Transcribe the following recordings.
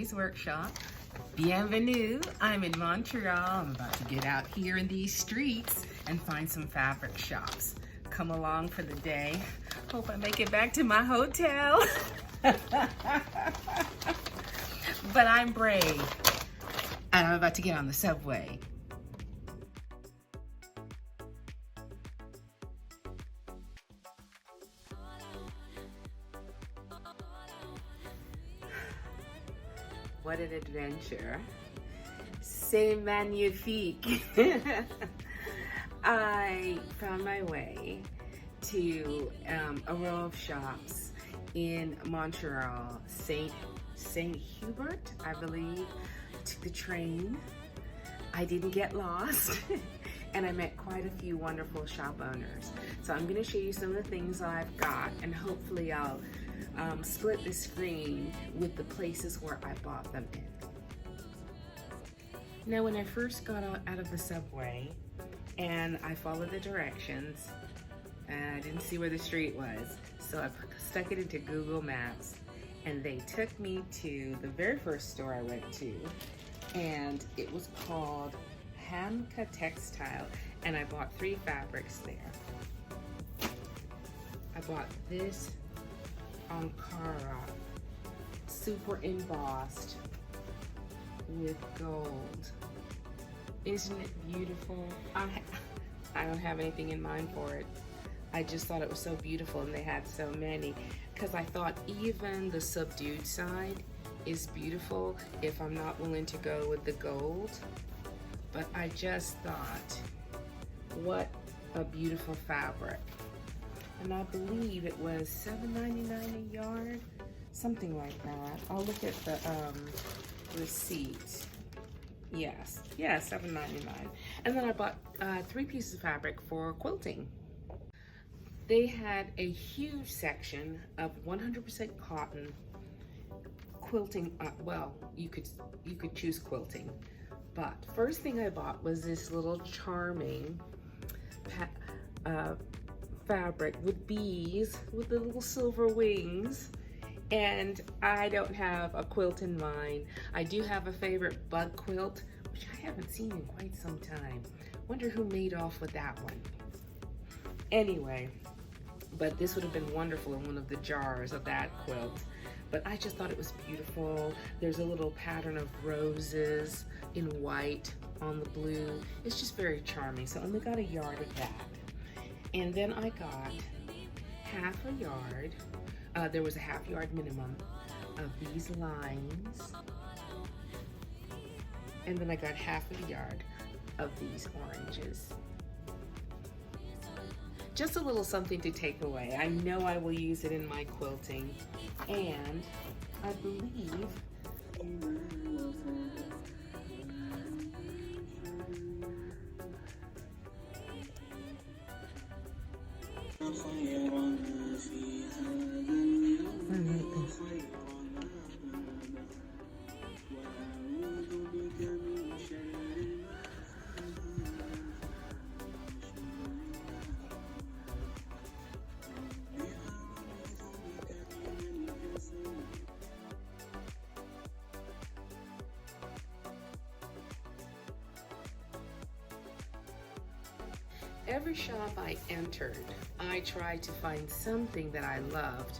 Anmaree's Workshop. Bienvenue. I'm in Montreal. I'm about to get out here in these streets and find some fabric shops. Come along for the day. Hope I make it back to my hotel. But I'm brave. And I'm about to get on the subway. What an adventure. C'est magnifique. I found my way to a row of shops in Montreal, St-Hubert, I believe. Took the train. I didn't get lost. And I met quite a few wonderful shop owners. So I'm gonna show you some of the things I've got, and hopefully I'll split the screen with the places where I bought them in. Now, when I first got out of the subway and I followed the directions, and I didn't see where the street was, so I stuck it into Google Maps, and they took me to the very first store I went to, and it was called Hamka Textile, and I bought 3 fabrics there. I bought this Ankara, super embossed with gold. Isn't it beautiful? I don't have anything in mind for it. I just thought it was so beautiful, and they had so many, because I thought even the subdued side is beautiful if I'm not willing to go with the gold. But I just thought, what a beautiful fabric. And I believe it was $7.99 a yard, something like that. I'll look at the receipt. Yes, $7.99. And then I bought 3 pieces of fabric for quilting. They had a huge section of 100% cotton quilting. Well, you could choose quilting. But first thing I bought was this little charming fabric with bees with the little silver wings. And I don't have a quilt in mind. I do have a favorite bug quilt, which I haven't seen in quite some time. Wonder who made off with that one. Anyway, but this would have been wonderful in one of the jars of that quilt. But I just thought it was beautiful. There's a little pattern of roses in white on the blue. It's just very charming. So I only got a yard of that. And then I got half a yard. There was a half yard minimum of these lines. And then I got half a yard of these oranges. Just a little something to take away. I know I will use it in my quilting. And I believe every shop I entered, I tried to find something that I loved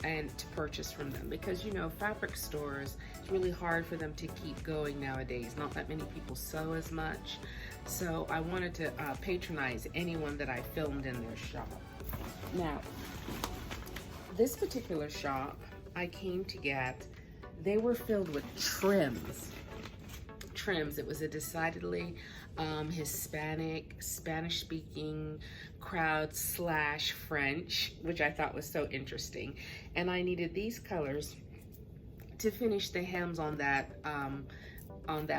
and to purchase from them, because you know, fabric stores, it's really hard for them to keep going nowadays. Not that many people sew as much, so I wanted to patronize anyone that I filmed in their shop. Now, this particular shop I came to get, they were filled with trims. It was a decidedly Hispanic, Spanish-speaking crowd / French, which I thought was so interesting. And I needed these colors to finish the hems on that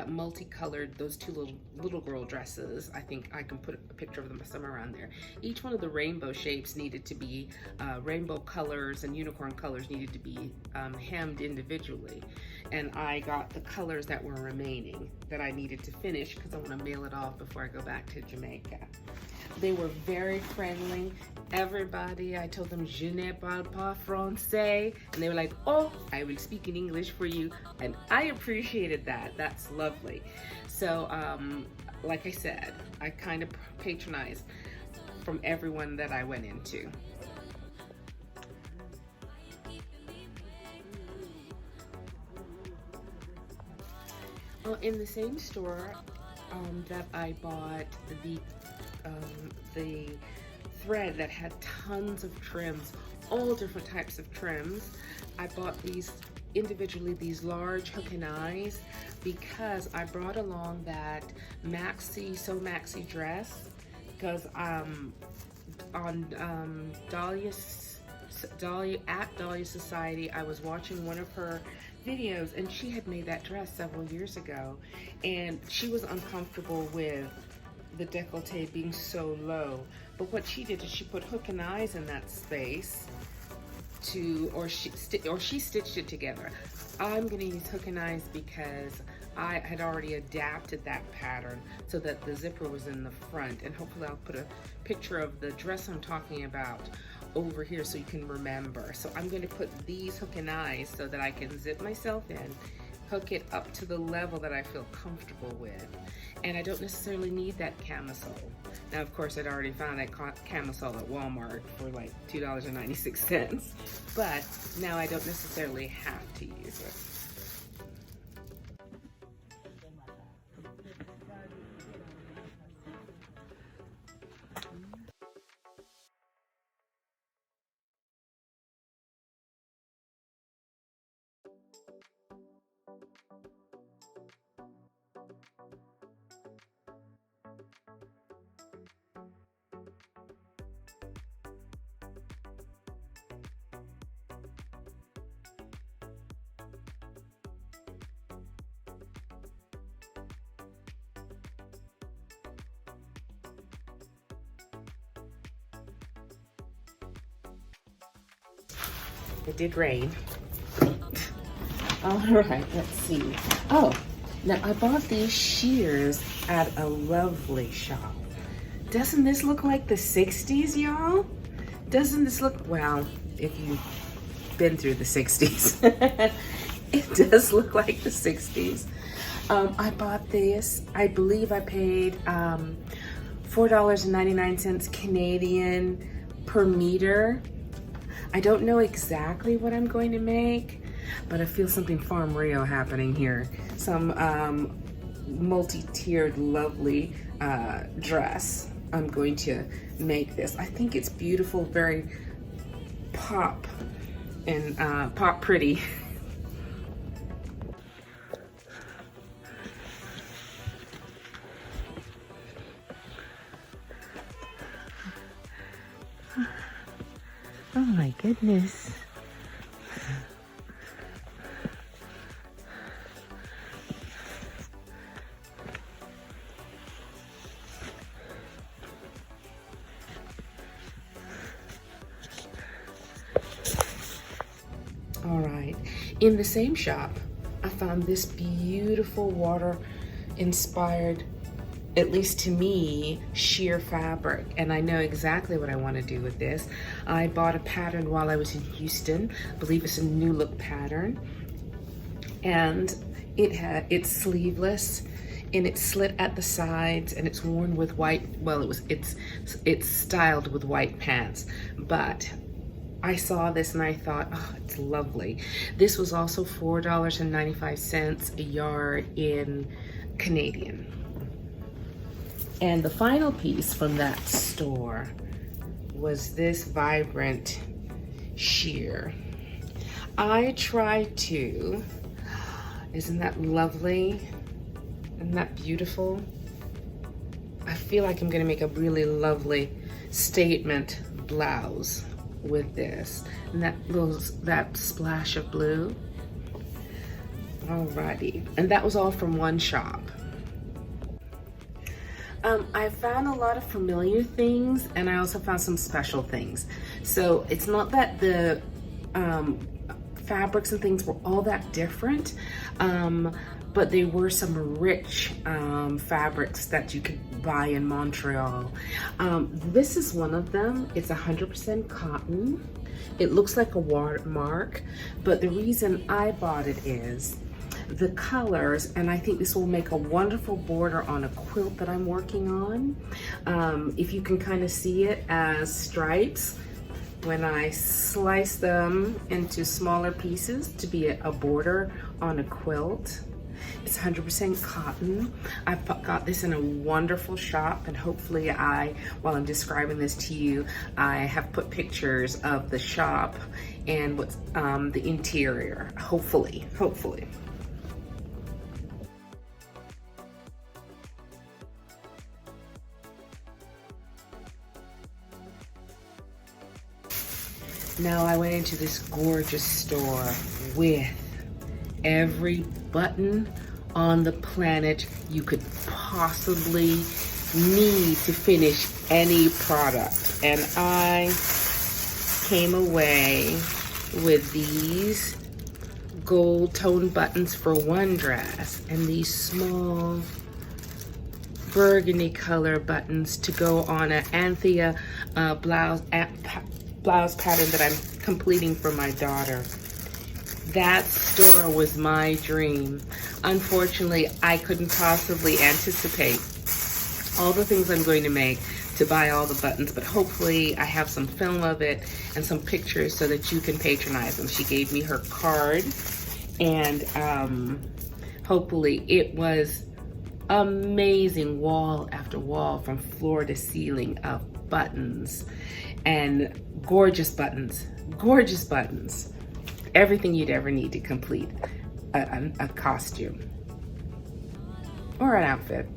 multicolored, those 2 little girl dresses. I think I can put a picture of them somewhere around there. Each one of the rainbow shapes needed to be, rainbow colors and unicorn colors needed to be hemmed individually. And I got the colors that were remaining that I needed to finish, because I want to mail it off before I go back to Jamaica. They were very friendly. Everybody, I told them, je ne parle pas français. And they were like, oh, I will speak in English for you. And I appreciated that. That's lovely. So, like I said, I kind of patronized from everyone that I went into. Well, in the same store that I bought the thread that had tons of trims, all different types of trims, I bought these individually, these large hook and eyes, because I brought along that Sew Maxi dress, because on Dahlia Society, I was watching one of her videos, and she had made that dress several years ago, and she was uncomfortable with the décolleté being so low. But what she did is she put hook and eyes in that space or she stitched it together. I'm gonna use hook and eyes because I had already adapted that pattern so that the zipper was in the front, and hopefully I'll put a picture of the dress I'm talking about over here so you can remember. So I'm going to put these hook and eyes so that I can zip myself in, hook it up to the level that I feel comfortable with, and I don't necessarily need that camisole. Now, of course, I'd already found that camisole at Walmart for like $2.96, but now I don't necessarily have to use it. It did rain. All right, let's see. Oh, now I bought these shears at a lovely shop. Doesn't this look like the 60s, y'all? Doesn't this look, well, if you've been through the 60s, it does look like the 60s. I bought this, I believe I paid $4.99 Canadian per meter. I don't know exactly what I'm going to make, but I feel something Farm Rio happening here. Some multi-tiered, lovely dress. I'm going to make this. I think it's beautiful, very pop and pop pretty. Oh my goodness. All right, in the same shop, I found this beautiful water inspired, at least to me, sheer fabric, and I know exactly what I want to do with this. I bought a pattern while I was in Houston. I believe it's a new look pattern, and it's sleeveless, and it's slit at the sides, and it's worn with white. Well, it's styled with white pants, but I saw this and I thought, oh, it's lovely. This was also $4.95 a yard in Canadian. And the final piece from that store was this vibrant sheer. I tried to, isn't that lovely? Isn't that beautiful? I feel like I'm gonna make a really lovely statement blouse with this. And that splash of blue. Alrighty, and that was all from one shop. I found a lot of familiar things, and I also found some special things. So it's not that the fabrics and things were all that different, but there were some rich fabrics that you could buy in Montreal. This is one of them. It's 100% cotton. It looks like a watermark, but the reason I bought it is the colors, and I think this will make a wonderful border on a quilt that I'm working on. If you can kind of see it as stripes, when I slice them into smaller pieces to be a border on a quilt. It's 100% cotton. I've got this in a wonderful shop, and hopefully while I'm describing this to you, I have put pictures of the shop and what's the interior, hopefully. Now I went into this gorgeous store with every button on the planet you could possibly need to finish any product. And I came away with these gold tone buttons for one dress and these small burgundy color buttons to go on an Anthea blouse pattern that I'm completing for my daughter. That store was my dream. Unfortunately, I couldn't possibly anticipate all the things I'm going to make to buy all the buttons, but hopefully I have some film of it and some pictures so that you can patronize them. She gave me her card, and hopefully it was amazing, wall after wall from floor to ceiling of buttons, and gorgeous buttons, everything you'd ever need to complete a costume or an outfit.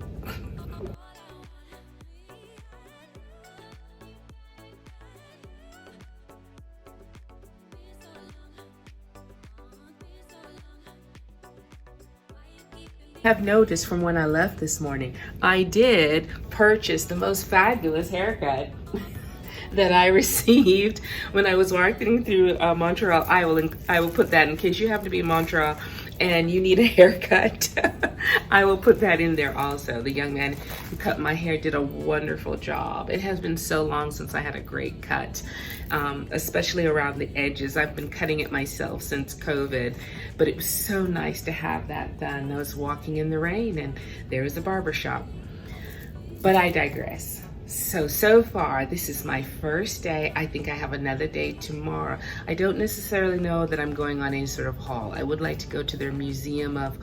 Have noticed from when I left this morning, I did purchase the most fabulous haircut that I received when I was walking through Montreal. I will put that in case you happen to be in Montreal and you need a haircut. I will put that in there also. The young man who cut my hair did a wonderful job. It has been so long since I had a great cut, especially around the edges. I've been cutting it myself since COVID, but it was so nice to have that done. I was walking in the rain and there was a barber shop. But I digress. So far, this is my first day. I think I have another day tomorrow. I don't necessarily know that I'm going on any sort of haul. I would like to go to their museum of